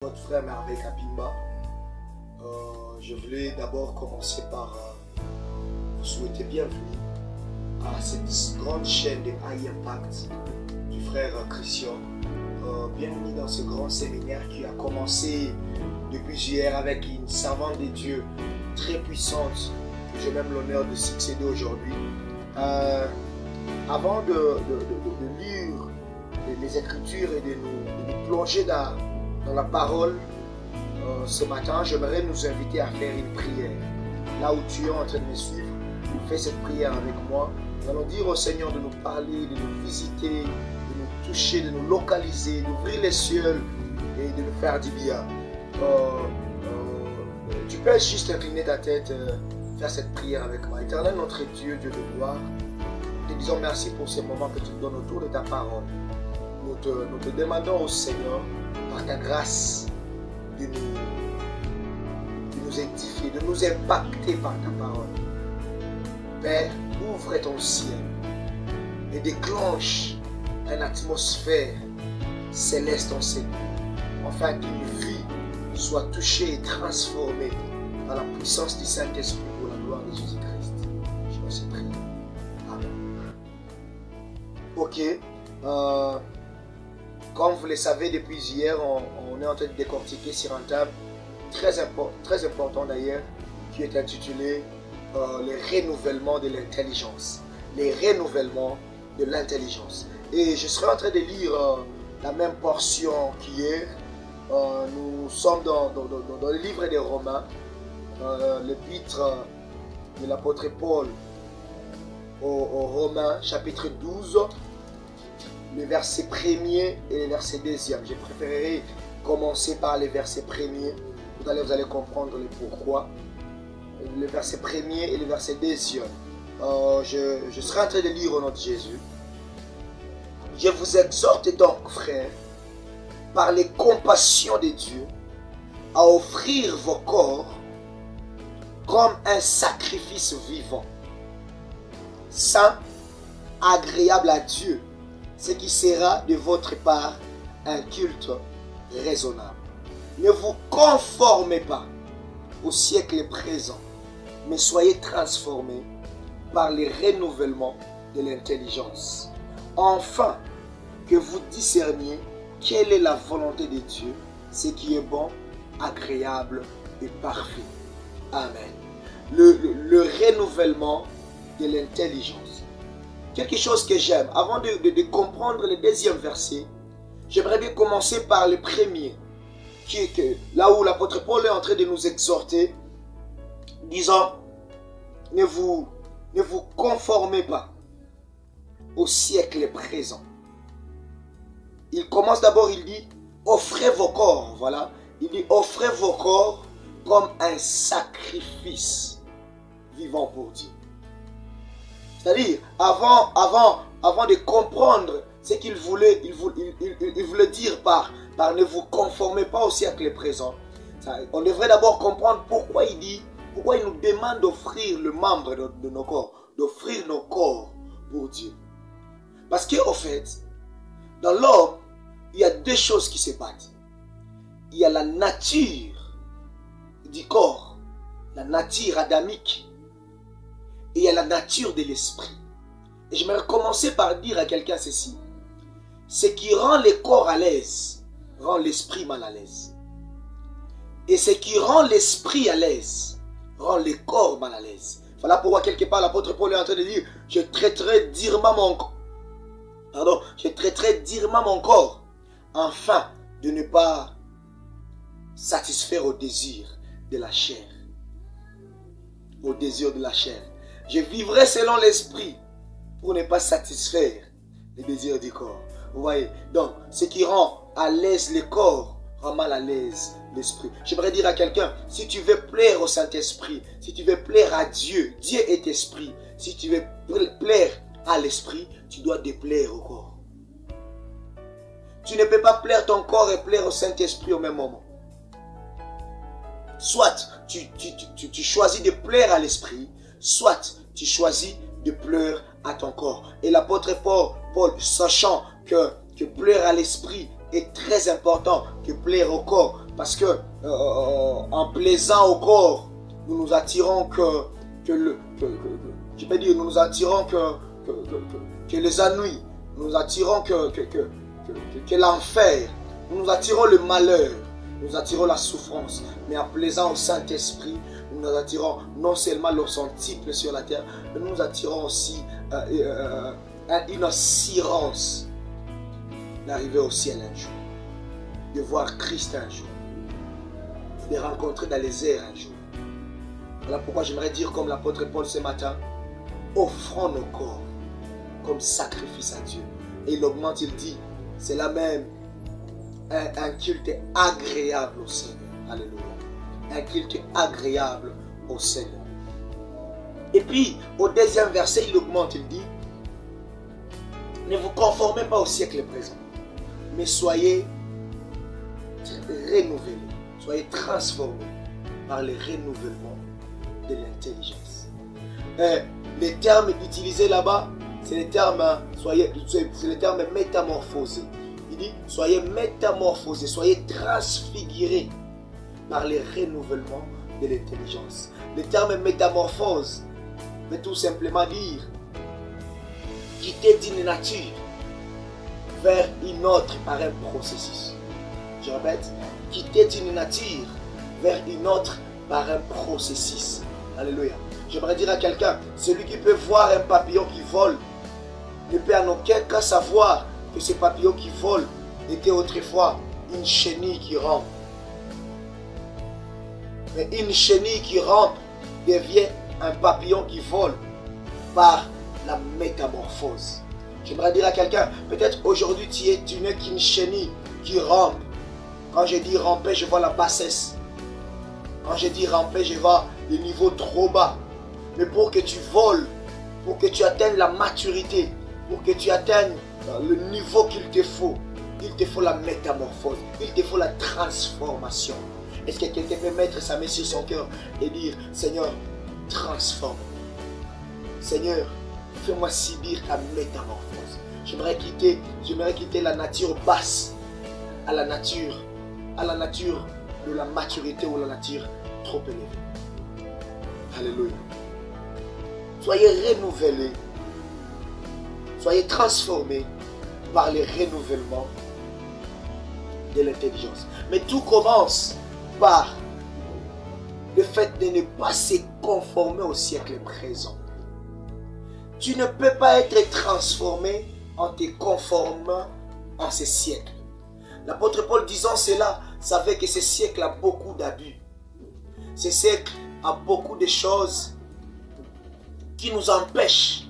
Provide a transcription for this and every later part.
Votre frère Merveille Kapimba. Je voulais d'abord commencer par vous souhaiter bienvenue à cette grande chaîne de High Impact du frère Christian. Bienvenue dans ce grand séminaire qui a commencé depuis hier avec une servante de Dieu très puissante que j'ai même l'honneur de succéder aujourd'hui. Avant de lire les Écritures et de nous plonger dans la parole, ce matin, j'aimerais nous inviter à faire une prière. Là où tu es en train de me suivre, fais cette prière avec moi. Nous allons dire au Seigneur de nous parler, de nous visiter, de nous toucher, de nous localiser, d'ouvrir les cieux et de nous faire du bien. Tu peux juste incliner ta tête, faire cette prière avec moi. Éternel notre Dieu, Dieu de gloire, nous te disons merci pour ces moments que tu nous donnes autour de ta parole. Nous te demandons au Seigneur, par ta grâce, de nous édifier, de nous impacter par ta parole. Père, ouvre ton ciel et déclenche une atmosphère céleste en cette nuit, afin qu'une vie soit touchée et transformée par la puissance du Saint-Esprit pour la gloire de Jésus-Christ. Je vous prie. Amen. Ok. Comme vous le savez, depuis hier, on est en train de décortiquer sur un thème très important d'ailleurs, qui est intitulé les renouvellements de l'intelligence. Les renouvellements de l'intelligence. Et je serai en train de lire la même portion qu'hier. Nous sommes dans le livre des Romains, l'épître de l'apôtre Paul aux Romains, chapitre 12. Le verset 1er et le verset 2e. Je préférerais commencer par les versets 1er. Tout à l'heure, vous allez comprendre le pourquoi. Le verset 1er et le verset 2e. Je serai en train de lire au nom de Jésus. Je vous exhorte donc, frères, par les compassions de Dieu, à offrir vos corps comme un sacrifice vivant, saint, agréable à Dieu, ce qui sera de votre part un culte raisonnable. Ne vous conformez pas au siècle présent, mais soyez transformés par le renouvellement de l'intelligence, afin que vous discerniez quelle est la volonté de Dieu, ce qui est bon, agréable et parfait. Amen. Le renouvellement de l'intelligence. Quelque chose que j'aime, avant de comprendre le deuxième verset, j'aimerais bien commencer par le premier, qui est que là où l'apôtre Paul est en train de nous exhorter, disant, ne vous conformez pas au siècle présent. Il commence d'abord, il dit, offrez vos corps, voilà. Il dit, offrez vos corps comme un sacrifice vivant pour Dieu. C'est-à-dire, avant de comprendre ce qu'il voulait, il voulait dire par ne vous conformez pas au siècle présent. On devrait d'abord comprendre pourquoi il dit, pourquoi il nous demande d'offrir le membre de nos corps, d'offrir nos corps pour Dieu. Parce qu'en fait, dans l'homme, il y a deux choses qui se battent. Il y a la nature du corps, la nature adamique, et il y a la nature de l'esprit. Et j'aimerais commencer par dire à quelqu'un ceci. Ce qui rend le corps à l'aise, rend l'esprit mal à l'aise. Et ce qui rend l'esprit à l'aise, rend le corps mal à l'aise. Voilà pourquoi quelque part l'apôtre Paul est en train de dire, je traiterai durement mon corps, afin de ne pas satisfaire au désir de la chair. Au désir de la chair. Je vivrai selon l'esprit pour ne pas satisfaire les désirs du corps. Vous voyez? Donc, ce qui rend à l'aise le corps, rend mal à l'aise l'esprit. J'aimerais dire à quelqu'un, si tu veux plaire au Saint-Esprit, si tu veux plaire à Dieu, Dieu est esprit. Si tu veux plaire à l'esprit, tu dois déplaire au corps. Tu ne peux pas plaire ton corps et plaire au Saint-Esprit au même moment. Soit tu choisis de plaire à l'esprit, soit tu choisis de plaire à ton corps. Et l'apôtre Paul, sachant que plaire à l'esprit est très important que plaire au corps. parce que en plaisant au corps, nous nous attirons je peux dire, nous nous attirons que les ennuis, nous nous attirons que l'enfer, nous nous attirons le malheur, nous attirons la souffrance, mais en plaisant au Saint-Esprit, nous nous attirons non seulement le centuple sur la terre, mais nous nous attirons aussi une assurance d'arriver au ciel un jour, de voir Christ un jour, de rencontrer dans les airs un jour. Voilà pourquoi j'aimerais dire comme l'apôtre Paul ce matin, offrons nos corps comme sacrifice à Dieu. Et il augmente, il dit, c'est là même un culte agréable au Seigneur. Alléluia. Un culte agréable au Seigneur. Et puis, au deuxième verset, il augmente, il dit, ne vous conformez pas au siècle présent, mais soyez renouvelés, soyez transformés par le renouvellement de l'intelligence. Les termes utilisés là-bas, c'est les termes, métamorphosés. Il dit, soyez métamorphosés, soyez transfigurés par le renouvellement de l'intelligence. Le terme métamorphose veut tout simplement dire quitter d'une nature vers une autre par un processus. Je répète, quitter d'une nature vers une autre par un processus. Alléluia. J'aimerais dire à quelqu'un, celui qui peut voir un papillon qui vole ne peut en aucun cas savoir que ce papillon qui vole était autrefois une chenille qui rampe. Mais une chenille qui rampe devient un papillon qui vole par la métamorphose. J'aimerais dire à quelqu'un, peut-être aujourd'hui tu n'es qu'une chenille qui rampe. Quand je dis ramper, je vois la bassesse. Quand je dis ramper, je vois le niveau trop bas. Mais pour que tu voles, pour que tu atteignes la maturité, pour que tu atteignes le niveau qu'il te faut la métamorphose, il te faut la transformation. Est-ce que quelqu'un peut mettre sa main sur son cœur et dire, Seigneur, transforme. Seigneur, fais-moi subir ta métamorphose. J'aimerais quitter la nature basse à la nature de la maturité ou la nature trop élevée. Alléluia. Soyez renouvelés, soyez transformés par le renouvellement de l'intelligence. Mais tout commence par le fait de ne pas se conformer au siècle présent. Tu ne peux pas être transformé en te conformant à ce siècle. L'apôtre Paul disant cela savait que ce siècle a beaucoup d'abus. Ce siècle a beaucoup de choses qui nous empêchent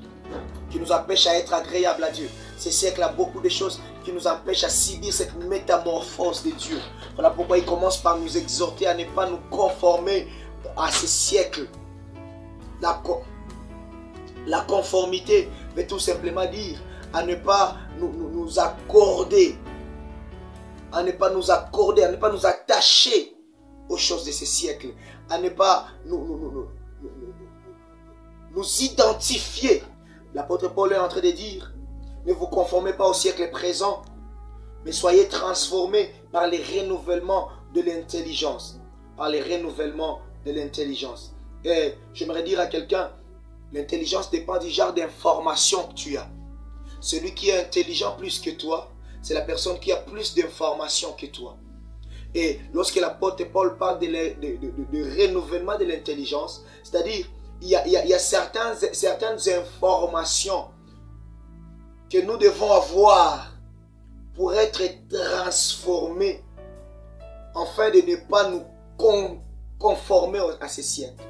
à être agréables à Dieu. Ce siècle a beaucoup de choses qui nous empêchent à subir cette métamorphose de Dieu. Voilà pourquoi il commence par nous exhorter à ne pas nous conformer à ce siècle. La conformité veut tout simplement dire à ne pas nous accorder, à ne pas nous attacher aux choses de ce siècle, à ne pas nous identifier. L'apôtre Paul est en train de dire, ne vous conformez pas au siècle présent, mais soyez transformés par les renouvellements de l'intelligence. Par les renouvellements de l'intelligence. Et j'aimerais dire à quelqu'un, l'intelligence dépend du genre d'information que tu as. Celui qui est intelligent plus que toi, c'est la personne qui a plus d'informations que toi. Et lorsque l'apôtre Paul parle de renouvellement de l'intelligence, c'est-à-dire il y a certaines informations que nous devons avoir pour être transformés afin de ne pas nous conformer à ce siècle.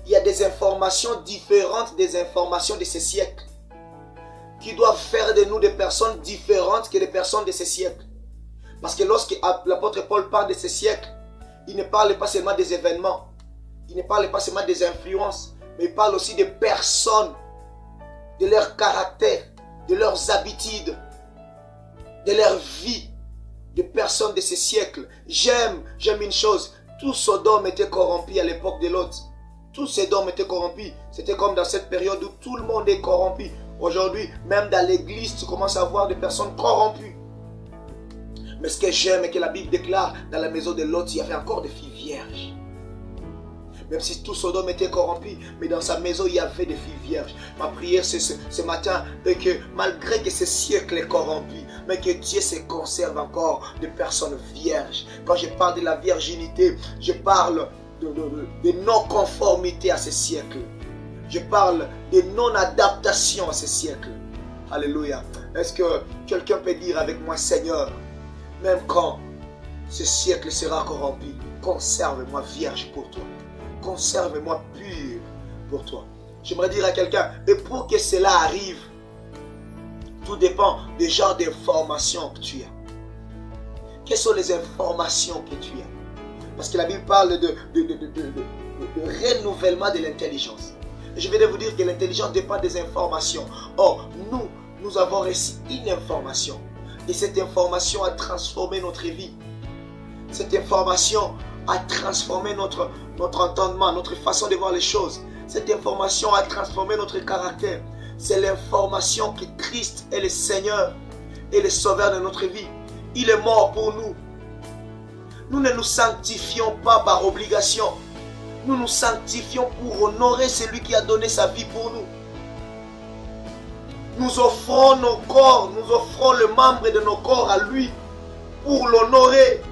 Il y a des informations différentes des informations de ce siècle qui doivent faire de nous des personnes différentes que les personnes de ce siècle. Parce que lorsque l'apôtre Paul parle de ce siècle, il ne parle pas seulement des événements, il ne parle pas seulement des influences, mais il parle aussi des personnes, de leur caractère, de leurs habitudes, de leur vie, des personnes de ce siècle. J'aime une chose, tout Sodome était corrompu à l'époque de Lot. Tout Sodome était corrompu. C'était comme dans cette période où tout le monde est corrompu. Aujourd'hui, même dans l'église, tu commences à voir des personnes corrompues. Mais ce que j'aime est que la Bible déclare, dans la maison de Lot, il y avait encore des filles vierges. Même si tout Sodome était corrompu, mais dans sa maison, il y avait des filles vierges. Ma prière, c'est ce matin, que malgré que ce siècle est corrompu, mais que Dieu se conserve encore de personnes vierges. Quand je parle de la virginité, je parle de non-conformité à ce siècle. Je parle de non-adaptation à ce siècle. Alléluia. Est-ce que quelqu'un peut dire avec moi, Seigneur, même quand ce siècle sera corrompu, conserve-moi vierge pour toi. Conserve-moi pur pour toi. J'aimerais dire à quelqu'un, et pour que cela arrive, tout dépend du genre d'informations que tu as. Quelles sont les informations que tu as? Parce que la Bible parle de renouvellement de l'intelligence. Et je vais vous dire que l'intelligence dépend des informations. Or, nous avons reçu une information. Et cette information a transformé notre vie. Cette information a transformé notre entendement, notre façon de voir les choses. Cette information a transformé notre caractère. C'est l'information que Christ est le Seigneur et le Sauveur de notre vie. Il est mort pour nous. Nous ne nous sanctifions pas par obligation. Nous nous sanctifions pour honorer celui qui a donné sa vie pour nous. Nous offrons nos corps, nous offrons le membre de nos corps à lui pour l'honorer,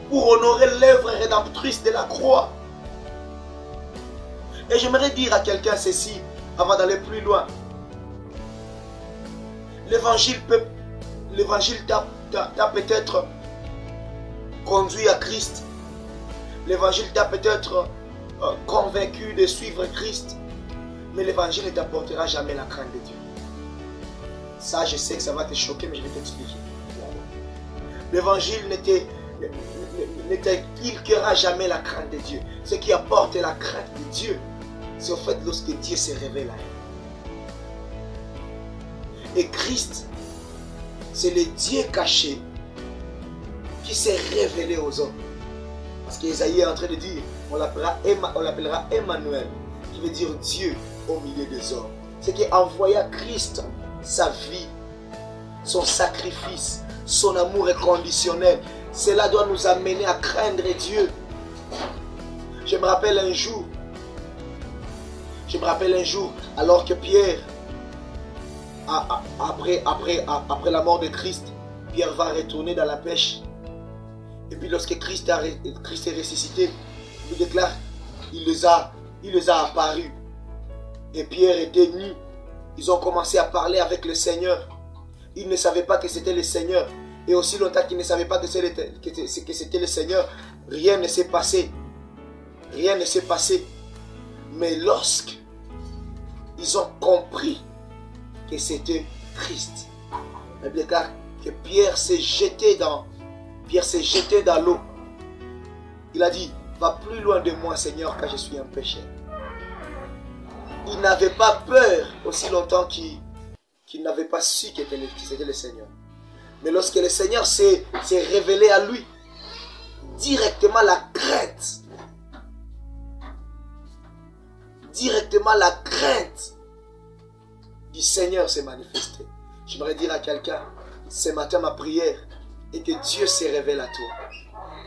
pour honorer l'œuvre rédemptrice de la croix. Et j'aimerais dire à quelqu'un ceci, avant d'aller plus loin. L'évangile t'a peut-être conduit à Christ. L'évangile t'a peut-être convaincu de suivre Christ. Mais l'évangile ne t'apportera jamais la crainte de Dieu. Ça, je sais que ça va te choquer, mais je vais t'expliquer. L'évangile ne t'inculquera jamais la crainte de Dieu. Ce qui apporte la crainte de Dieu, c'est au fait lorsque Dieu se révèle à elle. Et Christ, c'est le Dieu caché qui s'est révélé aux hommes. Parce qu'Ésaïe est en train de dire, on l'appellera Emmanuel, qui veut dire Dieu au milieu des hommes. C'est qui envoya Christ, sa vie, son sacrifice, son amour inconditionnel. Cela doit nous amener à craindre Dieu. Je me rappelle un jour, alors que Pierre, après la mort de Christ, Pierre va retourner dans la pêche. Et puis lorsque Christ est ressuscité, il déclare, il les a apparus. Et Pierre était nu. Ils ont commencé à parler avec le Seigneur. Ils ne savaient pas que c'était le Seigneur. Et aussi longtemps qu'ils ne savaient pas que c'était le Seigneur, rien ne s'est passé. Rien ne s'est passé. Mais lorsqu'ils ont compris que c'était Christ, la Bible déclare que Pierre s'est jeté dans l'eau. Il a dit, va plus loin de moi, Seigneur, car je suis un pécheur. Il n'avait pas peur aussi longtemps qu'il n'avait pas su que c'était le Seigneur. Mais lorsque le Seigneur s'est révélé à lui, directement la crainte du Seigneur s'est manifestée. J'aimerais dire à quelqu'un, ce matin ma prière est que Dieu se révèle à toi,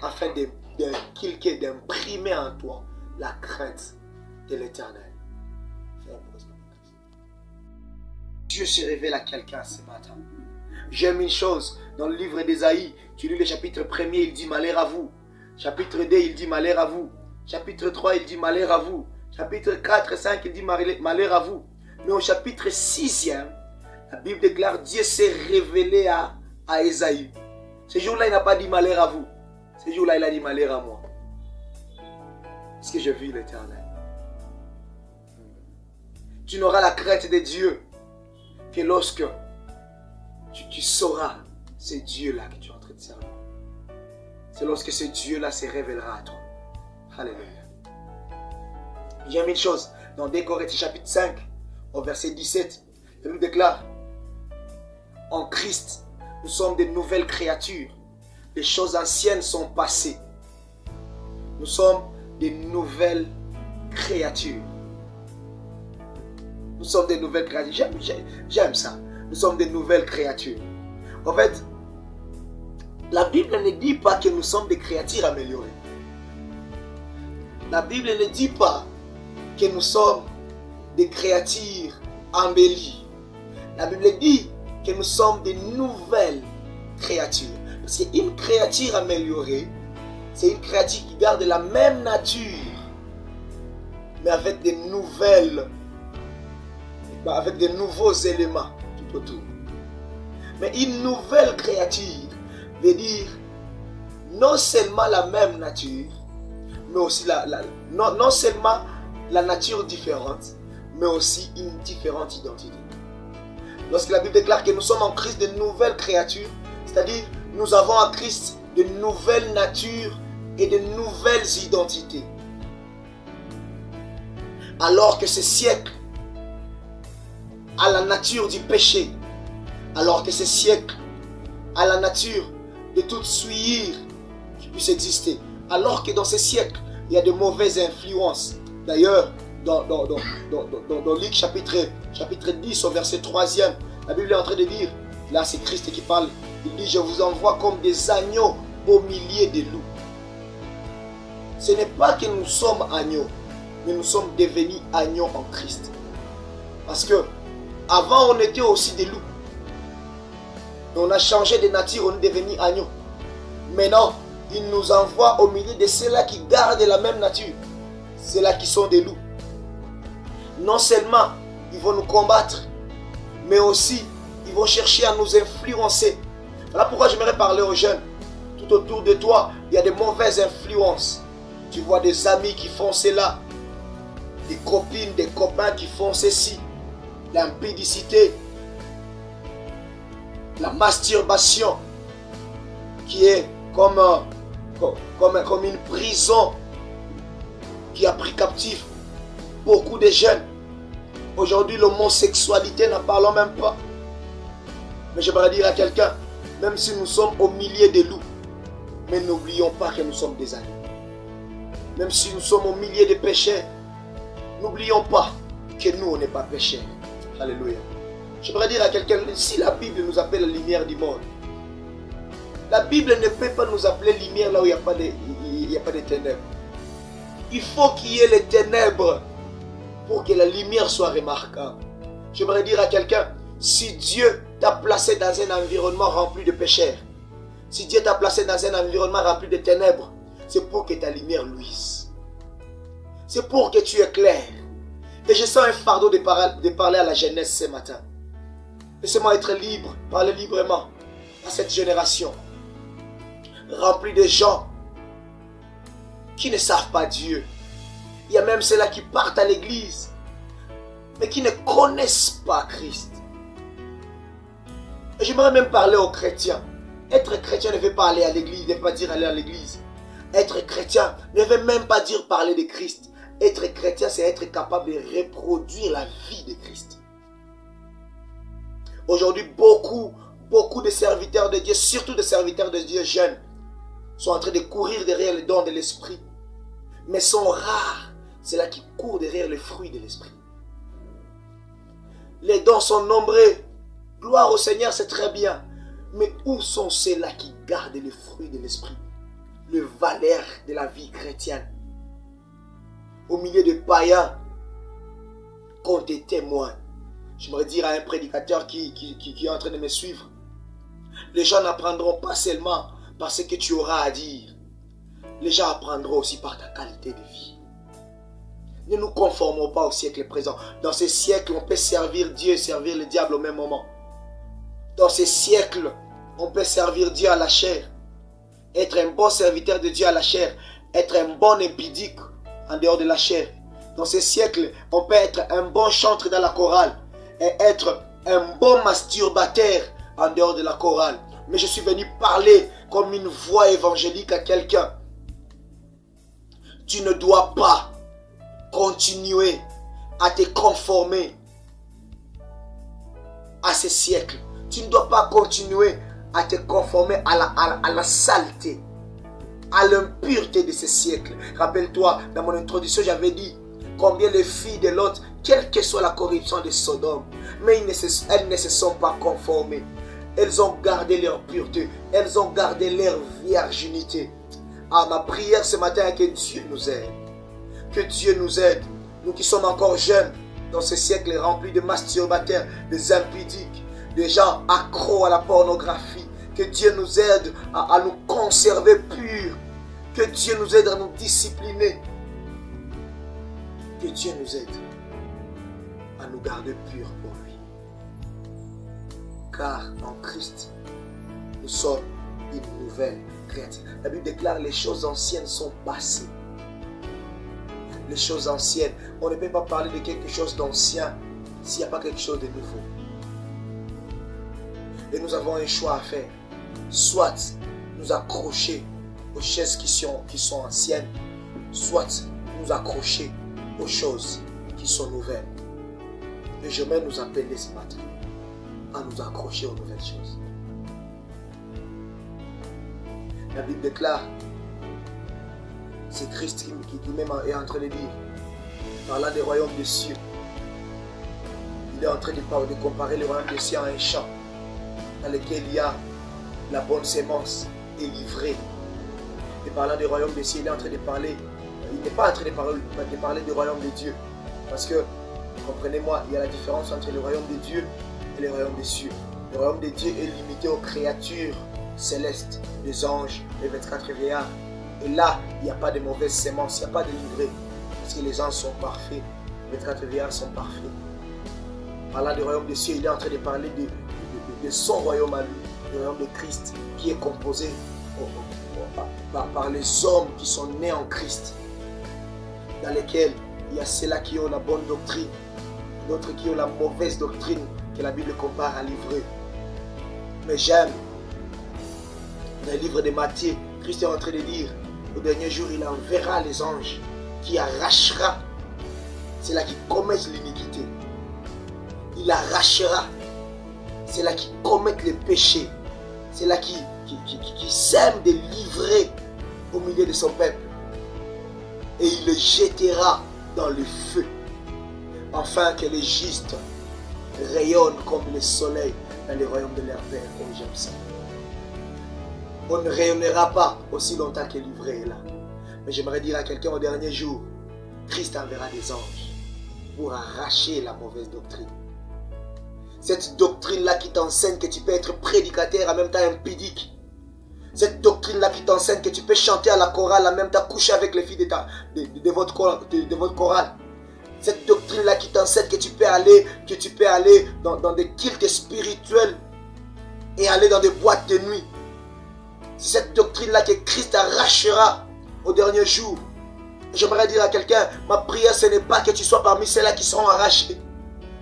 afin d'inculquer, d'imprimer en toi la crainte de l'Éternel. Dieu se révèle à quelqu'un ce matin. J'aime une chose, dans le livre d'Ésaïe, tu lis le chapitre 1er, il dit malheur à vous. Chapitre 2, il dit malheur à vous. Chapitre 3, il dit malheur à vous. Chapitre 4 et 5, il dit malheur à vous. Mais au chapitre 6e, la Bible déclare Dieu s'est révélé à Ésaïe. Ce jour-là, il n'a pas dit malheur à vous. Ce jour-là, il a dit malheur à moi. Parce que je vis l'Éternel. Tu n'auras la crainte de Dieu que lorsque tu sauras ce Dieu-là que tu es en train de servir. C'est lorsque ce Dieu-là se révélera à toi. Alléluia. J'aime une chose. Dans 2 Corinthiens chapitre 5, au verset 17, il nous déclare, en Christ, nous sommes des nouvelles créatures. Les choses anciennes sont passées. Nous sommes des nouvelles créatures. Nous sommes des nouvelles créatures. J'aime ça. Nous sommes des nouvelles créatures. En fait, La Bible ne dit pas que nous sommes des créatures améliorées. La Bible ne dit pas que nous sommes des créatures embellies. La Bible dit que nous sommes des nouvelles créatures. Parce qu'une créature améliorée, c'est une créature qui garde la même nature, mais avec des nouvelles, avec de nouveaux éléments tout autour. Mais une nouvelle créature veut dire non seulement la même nature, mais aussi non seulement la nature différente, mais aussi une différente identité. Lorsque la Bible déclare que nous sommes en Christ de nouvelles créatures, c'est-à-dire nous avons en Christ de nouvelles natures et de nouvelles identités. Alors que ce siècle a la nature du péché, alors que ce siècle a la nature de toute souillure qui puisse exister, alors que dans ce siècle, il y a de mauvaises influences. D'ailleurs, dans Luc chapitre 10 au verset 3e, la Bible est en train de dire, là c'est Christ qui parle, il dit, je vous envoie comme des agneaux au milieu des loups. Ce n'est pas que nous sommes agneaux, mais nous sommes devenus agneaux en Christ. Parce que avant on était aussi des loups. On a changé de nature, on est devenu agneaux. Maintenant, il nous envoie au milieu de ceux-là qui gardent la même nature. Ceux-là qui sont des loups. Non seulement ils vont nous combattre, mais aussi ils vont chercher à nous influencer. Voilà pourquoi j'aimerais parler aux jeunes. Tout autour de toi, il y a de mauvaises influences. Tu vois des amis qui font cela, des copines, des copains qui font ceci, l'impudicité, la masturbation, qui est comme une prison qui a pris captif beaucoup de jeunes. Aujourd'hui, l'homosexualité, n'en parlons même pas. Mais j'aimerais dire à quelqu'un, même si nous sommes au milieu des loups, mais n'oublions pas que nous sommes des agneaux. Même si nous sommes au milieu des pécheurs, n'oublions pas que nous, on n'est pas pécheurs. Alléluia. J'aimerais dire à quelqu'un, si la Bible nous appelle la lumière du monde, la Bible ne peut pas nous appeler lumière là où il n'y a pas de ténèbres. Il faut qu'il y ait les ténèbres pour que la lumière soit remarquable. J'aimerais dire à quelqu'un, si Dieu t'a placé dans un environnement rempli de pécheurs, si Dieu t'a placé dans un environnement rempli de ténèbres, c'est pour que ta lumière luise. C'est pour que tu éclaires. Et je sens un fardeau de parler à la jeunesse ce matin. Laissez-moi être libre, parler librement à cette génération remplie de gens qui ne savent pas Dieu. Il y a même ceux-là qui partent à l'église, mais qui ne connaissent pas Christ. Et j'aimerais même parler aux chrétiens. Être chrétien ne veut pas aller à l'église, ne veut pas dire aller à l'église. Être chrétien ne veut même pas dire parler de Christ. Être chrétien, c'est être capable de reproduire la vie de Christ. Aujourd'hui, beaucoup de serviteurs de Dieu, surtout des serviteurs de Dieu jeunes, sont en train de courir derrière les dons de l'esprit. Mais sont rares ceux-là qui courent derrière les fruits de l'esprit. Les dons sont nombreux. Gloire au Seigneur, c'est très bien. Mais où sont ceux-là qui gardent les fruits de l'esprit? Le valeur de la vie chrétienne. Au milieu de païens, qu'on te témoigne. J'aimerais dire à un prédicateur qui est en train de me suivre, les gens n'apprendront pas seulement par ce que tu auras à dire. Les gens apprendront aussi par ta qualité de vie. Ne nous conformons pas au siècle présent. Dans ce siècle, on peut servir Dieu et servir le diable au même moment. Dans ce siècle, on peut servir Dieu à la chair. Être un bon serviteur de Dieu à la chair. Être un bon impudique en dehors de la chair. Dans ce siècle, on peut être un bon chanteur dans la chorale et être un bon masturbateur en dehors de la chorale. Mais je suis venu parler comme une voix évangélique à quelqu'un. Tu ne dois pas continuer à te conformer à ce siècle. Tu ne dois pas continuer à te conformer à la saleté, à l'impureté de ce siècle. Rappelle-toi, dans mon introduction, j'avais dit combien les filles de Lot, quelle que soit la corruption de Sodome, mais elles ne se sont pas conformées. elles ont gardé leur pureté, elles ont gardé leur virginité. Ah, ma prière ce matin est que Dieu nous aide. Que Dieu nous aide. Nous qui sommes encore jeunes, dans ce siècle rempli de masturbataires, des impudiques, des gens accros à la pornographie. Que Dieu nous aide à nous conserver purs. Que Dieu nous aide à nous discipliner. Que Dieu nous aide à nous garder purs pour lui. Car en Christ, nous sommes une nouvelle créature. La Bible déclare les choses anciennes sont passées. Les choses anciennes. On ne peut pas parler de quelque chose d'ancien s'il n'y a pas quelque chose de nouveau. Et nous avons un choix à faire. Soit nous accrocher aux choses qui sont anciennes, soit nous accrocher aux choses qui sont nouvelles. Et je vais nous appeler ce matin à nous accrocher aux nouvelles choses. La Bible déclare, c'est Christ qui même est en train de dire, parlant des royaumes des cieux, il est en train de comparer les royaumes des cieux à un champ dans lequel il y a la bonne sémence et livrée. Et parlant des royaumes des cieux, il est en train de parler, il n'est pas en train de parler du royaume de Dieu. Parce que, comprenez-moi, il y a la différence entre le royaume de Dieu et le royaume des cieux. Le royaume de Dieu est limité aux créatures célestes, les anges, les 24 vieillards. Et là, il n'y a pas de mauvaise sémence, il n'y a pas de livrée. Parce que les anges sont parfaits, les 24 vieillards sont parfaits. Parlant du royaume des cieux, il est en train de parler de son royaume à lui, le royaume de Christ, qui est composé par les hommes qui sont nés en Christ, dans lesquels il y a ceux-là qui ont la bonne doctrine, d'autres qui ont la mauvaise doctrine que la Bible compare à l'ivrée. Mais j'aime, dans le livre de Matthieu, Christ est en train de dire, au dernier jour, il enverra les anges qui arrachera ceux-là qui commettent l'iniquité. Il arrachera ceux-là qui commettent le péché, ceux-là qui sème de l'ivraie au milieu de son peuple. Et il le jettera dans le feu, afin que les justes rayonnent comme le soleil dans le royaume de leur Père. Comme j'aime ça. On ne rayonnera pas aussi longtemps que l'ivraie est là. Mais j'aimerais dire à quelqu'un au dernier jour, Christ enverra des anges pour arracher la mauvaise doctrine. Cette doctrine-là qui t'enseigne que tu peux être prédicateur en même temps impudique. Cette doctrine-là qui t'enseigne que tu peux chanter à la chorale en même temps coucher avec les filles de votre chorale. Cette doctrine-là qui t'enseigne que tu peux aller dans des cultes spirituels et aller dans des boîtes de nuit. C'est cette doctrine-là que Christ arrachera au dernier jour. J'aimerais dire à quelqu'un, ma prière ce n'est pas que tu sois parmi ceux-là qui seront arrachés.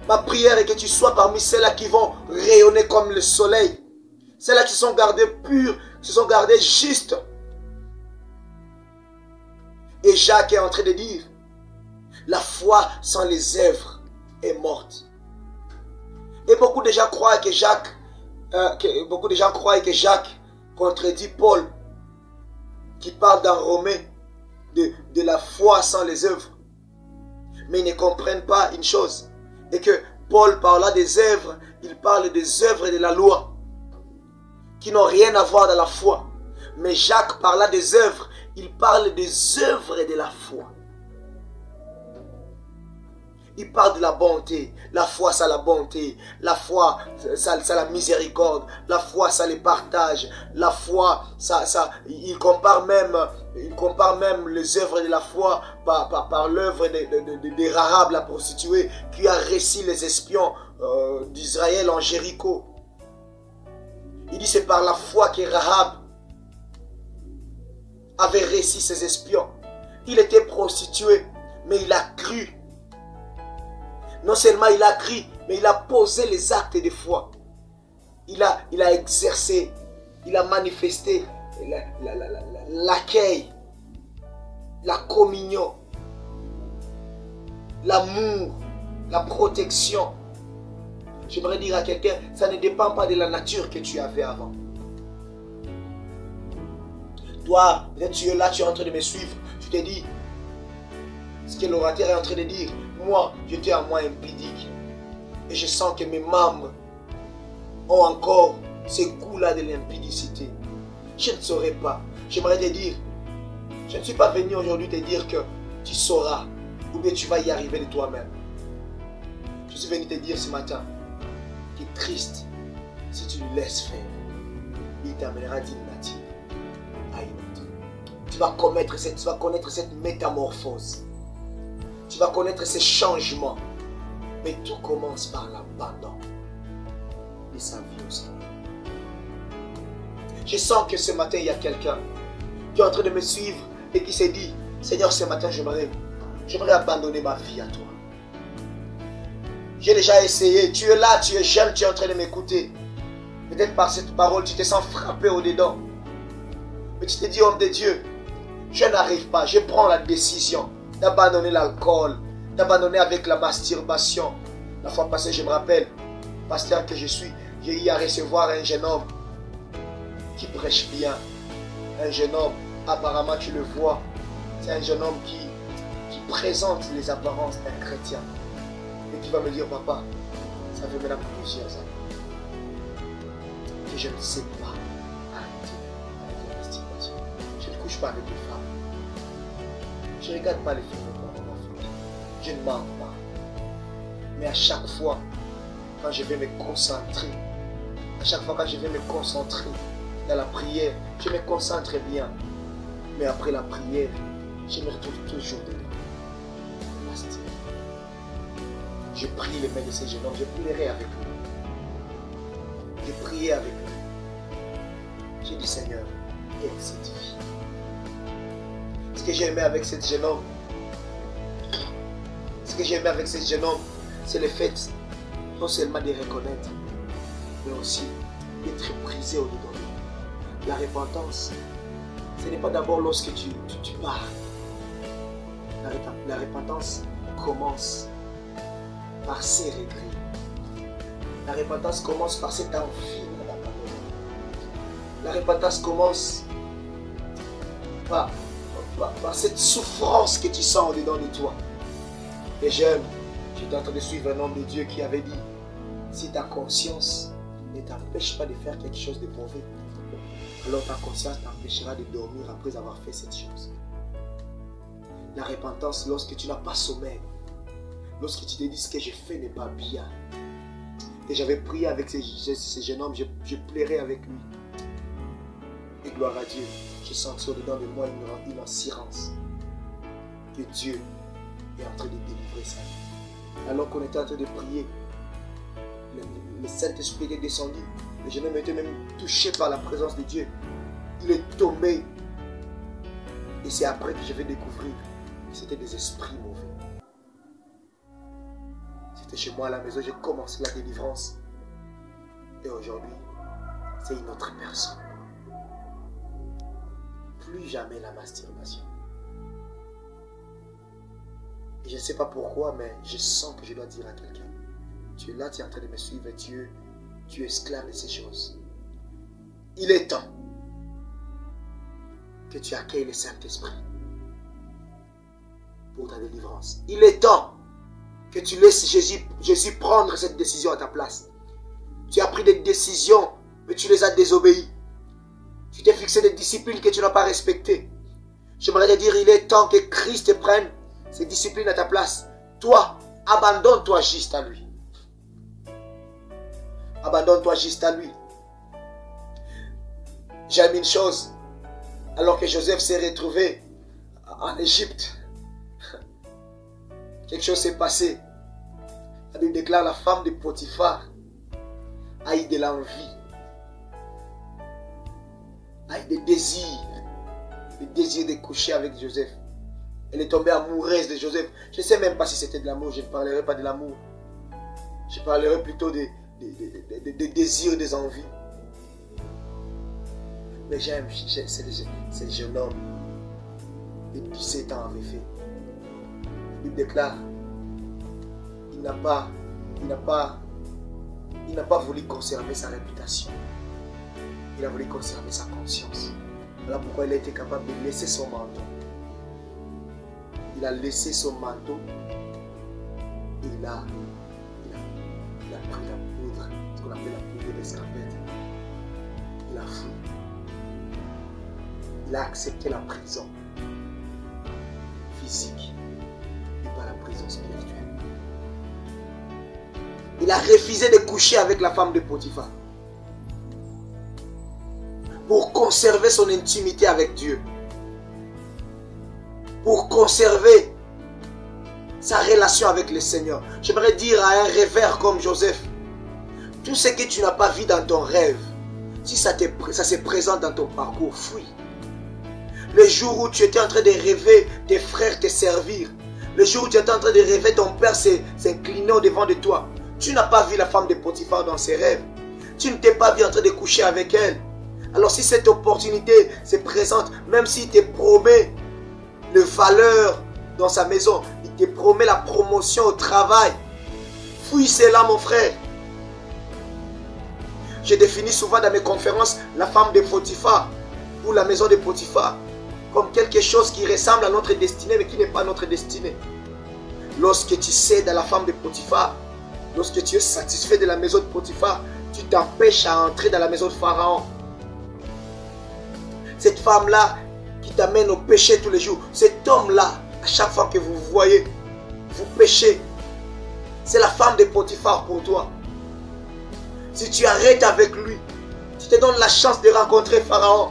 Ma prière est que tu sois parmi ceux-là qui vont rayonner comme le soleil. Ceux-là qui sont gardés purs, qui sont gardés justes. Et Jacques est en train de dire, la foi sans les œuvres est morte. Et beaucoup de gens croient que Jacques contredit Paul, qui parle dans Romains de la foi sans les œuvres. Mais ils ne comprennent pas une chose. Et que Paul, parlant des œuvres, il parle des œuvres de la loi, qui n'ont rien à voir dans la foi. Mais Jacques, parlant des œuvres, il parle des œuvres de la foi. Il parle de la bonté. La foi, ça la bonté. La foi, ça la miséricorde. La foi, ça les partage. La foi, il compare même les œuvres de la foi par l'œuvre de Rahab, la prostituée, qui a réussi les espions d'Israël en Jéricho. Il dit c'est par la foi que Rahab avait réussi ses espions. Il était prostitué, mais il a cru. Non seulement il a cru, mais il a posé les actes de foi. Il a exercé, il a manifesté l'accueil, la communion, l'amour, la protection. J'aimerais dire à quelqu'un, ça ne dépend pas de la nature que tu avais avant. Toi, peut-être tu es là, tu es en train de me suivre. Tu te dis, ce que l'orateur est en train de dire, moi, j'étais à moi impudique. Et je sens que mes membres ont encore ce goût-là de l'impudicité. Je ne saurais pas. J'aimerais te dire, je ne suis pas venu aujourd'hui te dire que tu sauras ou bien tu vas y arriver de toi-même. Je suis venu te dire ce matin qu'il est triste si tu le laisses faire. Il t'amènera d'une nature à une autre. Tu vas connaître cette métamorphose. Tu vas connaître ces changements. Mais tout commence par l'abandon de sa vie au Seigneur. Je sens que ce matin, il y a quelqu'un qui est en train de me suivre et qui s'est dit, Seigneur, ce matin, j'aimerais abandonner ma vie à toi. J'ai déjà essayé. Tu es là, tu es jeune, tu es en train de m'écouter. Peut-être par cette parole, tu te sens frappé au-dedans. Mais tu te dis, homme de Dieu, je n'arrive pas. Je prends la décision d'abandonner l'alcool, d'abandonner avec la masturbation. La fois passée, je me rappelle, pasteur que je suis, j'ai eu à recevoir un jeune homme qui prêche bien. Un jeune homme, apparemment tu le vois, c'est un jeune homme qui présente les apparences d'un chrétien. Et qui va me dire, papa, ça fait maintenant plusieurs années que je ne sais pas arrêter avec la masturbation. Je ne couche pas avec les femmes. Je ne regarde pas les films de pornographie. Je ne mens pas. Mais à chaque fois, quand je vais me concentrer, dans la prière, je me concentre bien. Mais après la prière, je me retrouve toujours dedans. Je prie les mains de ces jeunes hommes, je pleurais avec lui. Je priais avec lui. J'ai dit, Seigneur, aide cette vie. Ce que j'ai aimé avec ce jeune homme, c'est le fait non seulement de reconnaître, mais aussi d'être brisé au-dedans de lui. La repentance, ce n'est pas d'abord lorsque tu pars. La repentance commence par ces regrets. La repentance commence par cette envie d'abandonner. La repentance commence par cette souffrance que tu sens au-dedans de toi. Les jeunes, j'étais en train de suivre un homme de Dieu qui avait dit, si ta conscience ne t'empêche pas de faire quelque chose de mauvais, alors ta conscience t'empêchera de dormir après avoir fait cette chose. La repentance, lorsque tu n'as pas sommeil, lorsque tu te dis ce que je fais n'est pas bien. Et j'avais prié avec ce jeune homme, je pleurais avec lui. Et gloire à Dieu, j'ai senti au-dedans de moi une assurance que Dieu est en train de délivrer sa vie. Alors qu'on était en train de prier, le Saint-Esprit est descendu. Le jeune homme était même touché par la présence de Dieu. Il est tombé. Et c'est après que je vais découvrir que c'était des esprits mauvais. C'était chez moi à la maison, j'ai commencé la délivrance. Et aujourd'hui, c'est une autre personne. Plus jamais la masturbation. Et je ne sais pas pourquoi, mais je sens que je dois dire à quelqu'un, tu es là, tu es en train de me suivre, tu es esclave de ces choses. Il est temps que tu accueilles le Saint-Esprit pour ta délivrance. Il est temps que tu laisses Jésus prendre cette décision à ta place. Tu as pris des décisions, mais tu les as désobéies. Tu t'es fixé des disciplines que tu n'as pas respectées. J'aimerais te dire, il est temps que Christ prenne ces disciplines à ta place. Toi, abandonne-toi juste à lui. Abandonne-toi juste à lui. J'aime une chose. Alors que Joseph s'est retrouvé en Égypte, quelque chose s'est passé. La Bible déclare, la femme de Potiphar a eu de l'envie, a eu des désirs, le désir de coucher avec Joseph. Elle est tombée amoureuse de Joseph. Je ne sais même pas si c'était de l'amour, je ne parlerai pas de l'amour. Je parlerai plutôt des désirs, des envies. Mais j'aime, c'est le jeune homme de 17 ans avait fait. Il déclare, il n'a pas voulu conserver sa réputation. Il a voulu conserver sa conscience. Voilà pourquoi il a été capable de laisser son manteau. Il a laissé son manteau et il a pris la poudre, ce qu'on appelle la poudre d'escarpette. a fui. Il a accepté la prison physique et pas la prison spirituelle. Il a refusé de coucher avec la femme de Potiphar pour conserver son intimité avec Dieu, pour conserver sa relation avec le Seigneur. J'aimerais dire à un rêveur comme Joseph, tout ce que tu n'as pas vu dans ton rêve, si ça se présente dans ton parcours, fuis. Le jour où tu étais en train de rêver tes frères te servir, le jour où tu étais en train de rêver ton père s'incliner au-devant de toi, tu n'as pas vu la femme de Potiphar dans ses rêves. Tu ne t'es pas vu en train de coucher avec elle. Alors si cette opportunité se présente, même s'il te promet le valeur dans sa maison, il te promet la promotion au travail, fuis cela mon frère. Je définis souvent dans mes conférences la femme de Potiphar ou la maison de Potiphar comme quelque chose qui ressemble à notre destinée mais qui n'est pas notre destinée. Lorsque tu cèdes à la femme de Potiphar, lorsque tu es satisfait de la maison de Potiphar, tu t'empêches à entrer dans la maison de Pharaon. Cette femme-là qui t'amène au péché tous les jours, cet homme-là, à chaque fois que vous voyez, vous péchez. C'est la femme de Potiphar pour toi. Si tu arrêtes avec lui, tu te donnes la chance de rencontrer Pharaon.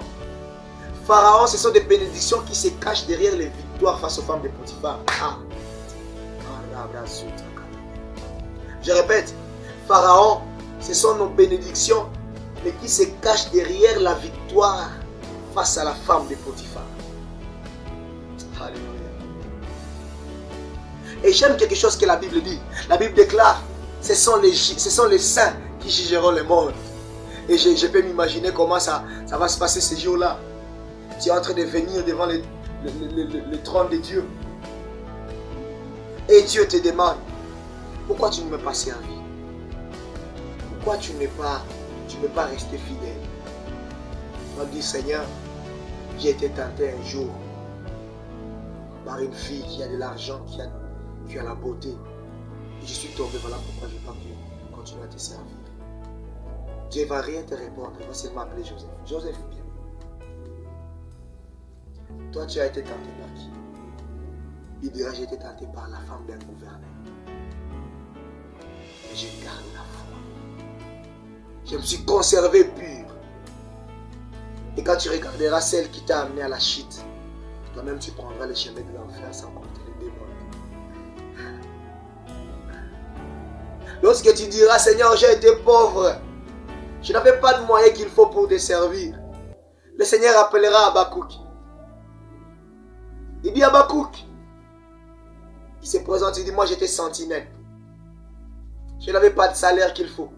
Pharaon, ce sont des bénédictions qui se cachent derrière les victoires face aux femmes de Potiphar. Je répète, Pharaon, ce sont nos bénédictions, mais qui se cachent derrière la victoire face à la femme de Potiphar. Alléluia. Et j'aime quelque chose que la Bible dit. La Bible déclare, ce sont les saints qui jugeront le monde. Et je peux m'imaginer comment ça va se passer ces jours-là. Tu es en train de venir devant le trône de Dieu. Et Dieu te demande, pourquoi tu ne m'as pas servi? Pourquoi tu ne m'es pas resté fidèle? On dit, Seigneur, j'ai été tenté un jour par une fille qui a de l'argent, qui a la beauté. Et je suis tombé, voilà pourquoi je n'ai pas pu continuer à te servir. Dieu ne va rien te répondre, il va seulement appeler Joseph. Joseph, viens. Toi, tu as été tenté par qui? Il dira, j'ai été tenté par la femme d'un gouverneur. Mais j'ai gardé la foi. Je me suis conservé pur. Et quand tu regarderas celle qui t'a amené à la chute, toi-même tu prendras le chemin de l'enfer sans compter les démons. Lorsque tu diras, Seigneur, j'ai été pauvre, je n'avais pas de moyens qu'il faut pour te servir, le Seigneur appellera Habakkuk. Il dit, Habakkuk, il se présente, il dit, moi j'étais sentinelle. Je n'avais pas de salaire qu'il faut.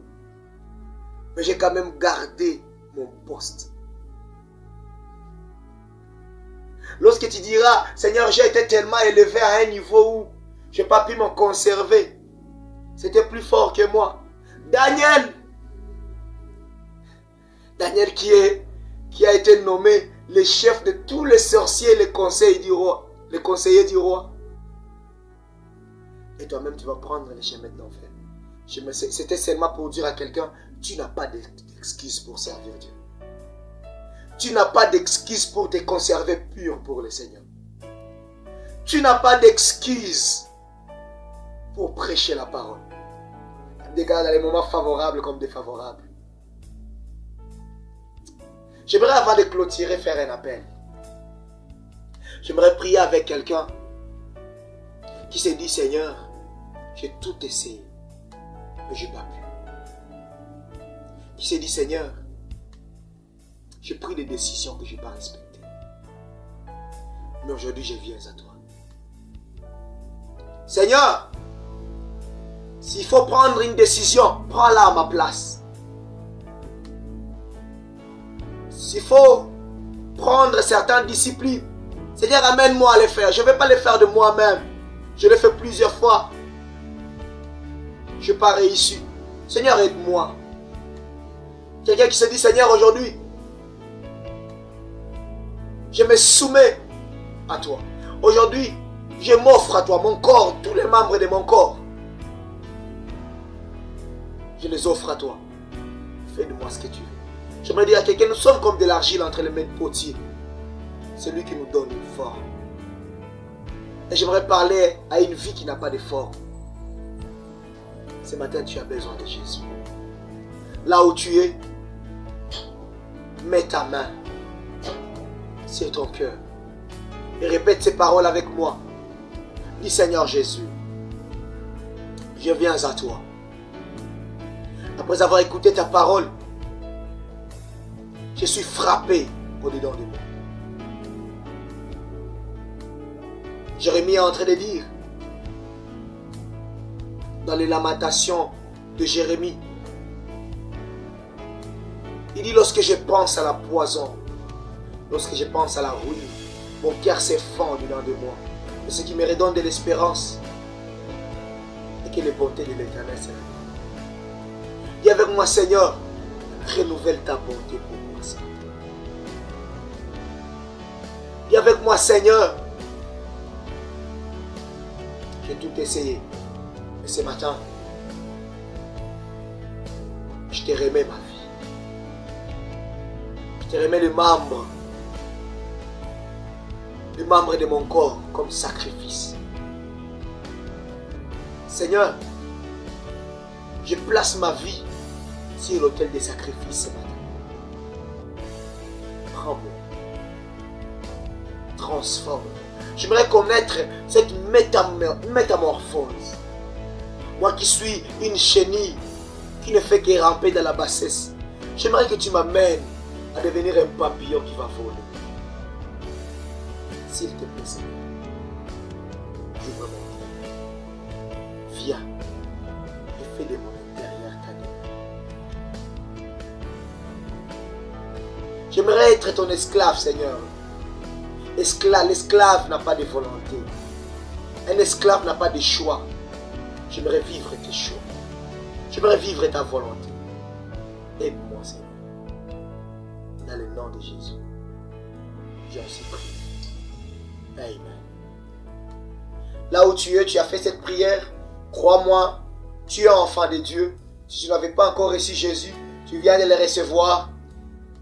Mais j'ai quand même gardé mon poste. Lorsque tu diras, Seigneur, j'ai été tellement élevé à un niveau où je n'ai pas pu m'en conserver. C'était plus fort que moi. Daniel qui a été nommé le chef de tous les sorciers et les conseillers du roi. Les conseillers du roi. Et toi-même, tu vas prendre les chemins de l'enfer. C'était seulement pour dire à quelqu'un, tu n'as pas d'excuse pour servir Dieu. Tu n'as pas d'excuse pour te conserver pur pour le Seigneur. Tu n'as pas d'excuse pour prêcher la parole. Regarde dans les moments favorables comme défavorables. J'aimerais avant de clôturer faire un appel. J'aimerais prier avec quelqu'un qui s'est dit, Seigneur, j'ai tout essayé, mais je n'ai pas pu. Qui s'est dit, Seigneur, j'ai pris des décisions que je n'ai pas respectées. Mais aujourd'hui, je viens à toi. Seigneur, s'il faut prendre une décision, prends-la à ma place. S'il faut prendre certaines disciplines, Seigneur, amène-moi à les faire. Je ne vais pas les faire de moi-même. Je l'ai fait plusieurs fois. Je n'ai pas réussi. Seigneur, aide-moi. Quelqu'un qui se dit, Seigneur, aujourd'hui, je me soumets à toi. Aujourd'hui, je m'offre à toi, mon corps, tous les membres de mon corps. Je les offre à toi. Fais de moi ce que tu veux. J'aimerais dire à quelqu'un, nous sommes comme de l'argile entre les mains de potier. C'est lui qui nous donne une forme. Et j'aimerais parler à une vie qui n'a pas de forme. Ce matin, tu as besoin de Jésus. Là où tu es, mets ta main sur ton cœur et répète ces paroles avec moi. Dis Seigneur Jésus, je viens à toi. Après avoir écouté ta parole, je suis frappé au-dedans de moi. Jérémie est en train de dire, dans les lamentations de Jérémie, il dit, lorsque je pense à la poison, lorsque je pense à la ruine, mon cœur s'effondre au-dedans de moi. Et ce qui me redonne de l'espérance, et que les bontés de l'Éternel s'élèvent. Dis avec moi, Seigneur, renouvelle ta bonté pour moi. Dis avec moi, Seigneur, j'ai tout essayé. Mais ce matin, je te remets ma vie. Je te remets les membres de mon corps comme sacrifice. Seigneur, je place ma vie sur l'autel des sacrifices ce matin. Prends-moi. Transforme. J'aimerais connaître cette métamorphose. Moi qui suis une chenille qui ne fait que ramper dans la bassesse. J'aimerais que tu m'amènes à devenir un papillon qui va voler. S'il te plaît, Seigneur. Ouvre mon cœur. Viens et fais de mon intérieur ta demeure. J'aimerais être ton esclave, Seigneur. L'esclave n'a pas de volonté. Un esclave n'a pas de choix. J'aimerais vivre tes choix. J'aimerais vivre ta volonté. Aide-moi, Seigneur. Dans le nom de Jésus. J'en suis prié. Amen. Là où tu es, tu as fait cette prière. Crois-moi, tu es enfant de Dieu. Si tu n'avais pas encore reçu Jésus, tu viens de le recevoir.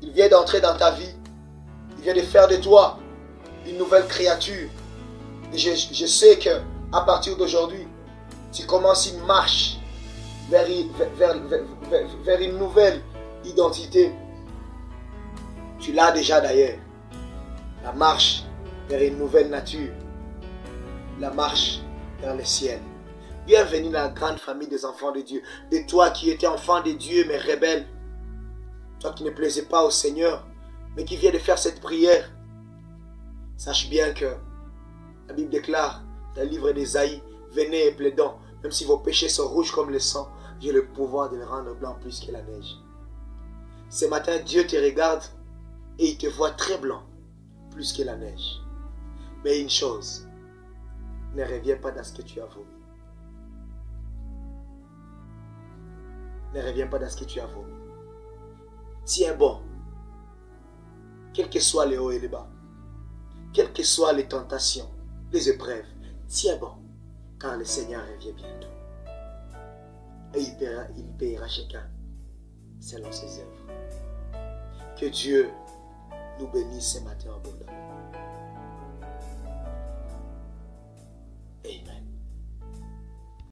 Il vient d'entrer dans ta vie. Il vient de faire de toi une nouvelle créature. Et je sais que à partir d'aujourd'hui, tu commences une marche vers une nouvelle identité. Tu l'as déjà d'ailleurs. La marche vers une nouvelle nature. La marche vers le ciel. Bienvenue dans la grande famille des enfants de Dieu. De toi qui étais enfant de Dieu mais rebelle. Toi qui ne plaisais pas au Seigneur, mais qui vient de faire cette prière. Sache bien que la Bible déclare dans le livre d'Ésaïe, venez et plaidons, même si vos péchés sont rouges comme le sang, j'ai le pouvoir de les rendre blancs plus que la neige. Ce matin, Dieu te regarde et il te voit très blanc, plus que la neige. Mais une chose, ne reviens pas dans ce que tu as vomi. Ne reviens pas dans ce que tu as vomi. Tiens bon, quel que soit les hauts et les bas, quelles que soient les tentations, les épreuves, tiens bon, car le Seigneur revient bientôt. Et il payera chacun selon ses œuvres. Que Dieu nous bénisse ce matin abondamment.